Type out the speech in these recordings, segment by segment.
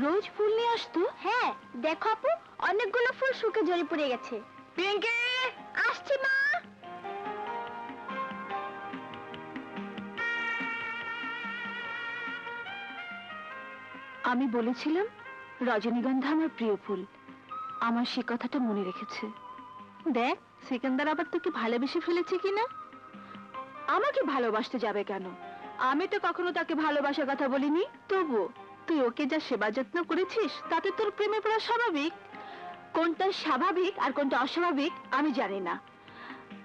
রোজ ফুল নিয়ে আসতো? হ্যাঁ, দেখো আপু, অনেকগুলো ফুল শুকে ঝরে পড়ে গেছে। পিঙ্কি, আসছি মা। আমি বলেছিলাম রজনীগন্ধা আমার প্রিয় ফুল, আমার সে কথাটা মনে রেখেছে। দেখ সিকান্দার আবার তোকে ভালোবেসে ফেলেছে কিনা। আমাকে ভালোবাসতে যাবে কেন? আমি তো কখনো তাকে ভালোবাসার কথা বলিনি। তবু তুই ওকে যা সেবা যত্ন করেছিস তাতে তোর প্রেমে পড়া স্বাভাবিক। কোনটা স্বাভাবিক আর কোনটা অস্বাভাবিক আমি জানি না।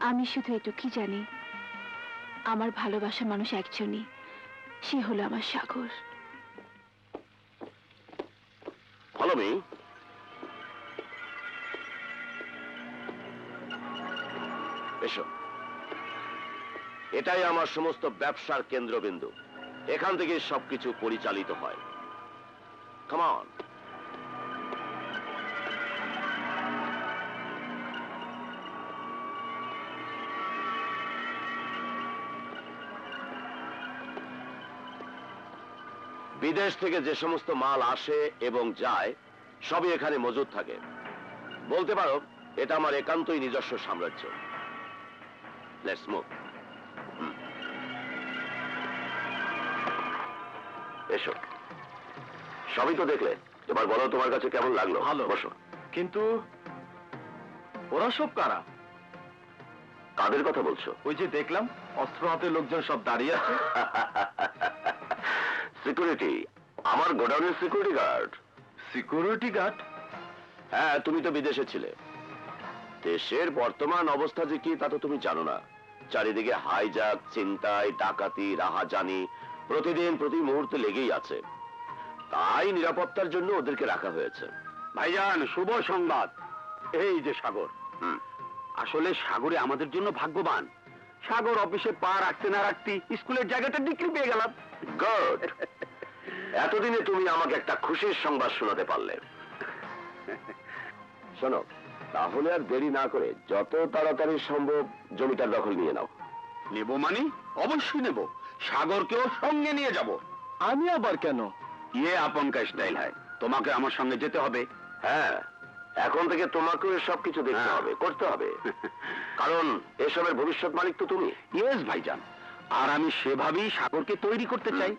আমি শুধু এটুকুই জানি, আমার ভালোবাসা মানুষ একজনই, সে হলো আমার সাগর। Follow me. এসো, এটাই আমার সমস্ত ব্যবসার কেন্দ্রবিন্দু। এখান থেকে সবকিছু পরিচালিত হয়। Come on. বিদেশ থেকে যে সমস্ত মাল আসে এবং যায় সবই এখানে মজুদ থাকে। বলতে পারো এটা আমার একান্তই নিজস্ব সাম্রাজ্য। Let's move. এসো, সবই তো দেখলে, এবার বলো তোমার কাছে কেমন লাগলো? ভালো। বসো। কিন্তু ওরা সব কারা? কাদের কথা বলছো? ওই যে দেখলাম অস্ত্র হাতে লোকজন সব দাঁড়িয়ে আছে। সিকিউরিটি, আমার গোডাউনের সিকিউরিটি গার্ড। Security guard? হ্যাঁ, তুমি তো বিদেশে ছিলে। দেশের বর্তমান অবস্থা যে কি তা তো তুমি জানো না। চারিদিকে হাইজ্যাক, ছিনতাই, ডাকাতি, রাহাজানি প্রতিদিন প্রতি মুহূর্তে লেগেই আছে। তাই নিরাপত্তার জন্য ওদেরকে রাখা হয়েছে। ভাইজান, শুভ সংবাদ। এই যে সাগর। হুম। আসলে সাগরে আমাদের জন্য ভাগ্যবান। সাগর অফিসে পা রাখতে না রাখতে স্কুলের জায়গাটা ডিগ্রি পেয়ে গেলাম। গুড। এতদিনে তুমি আমাকে একটা খুশির সংবাদ শোনাতে পারলে। শোনো, তাহলে আর দেরি না করে যত তাড়াতাড়ি সম্ভব জমিটার দখল নিয়ে নাও। নেব মানে? অবশ্যই নেব। সাগরকেও সঙ্গে নিয়ে যাব। আমি আবার কেন? ইয়ে আপন কা স্টাইল হয়, তোমাকে আমার সঙ্গে যেতে হবে। হ্যাঁ, এখন থেকে তোমাকেও সবকিছু দেখতে হবে, করতে হবে। কারণ এসবের ভবিষ্যৎ মালিক তো তুমি। ইয়েস ভাইজান, আর আমি সেভাবেই সাগরকে তৈরি করতে চাই।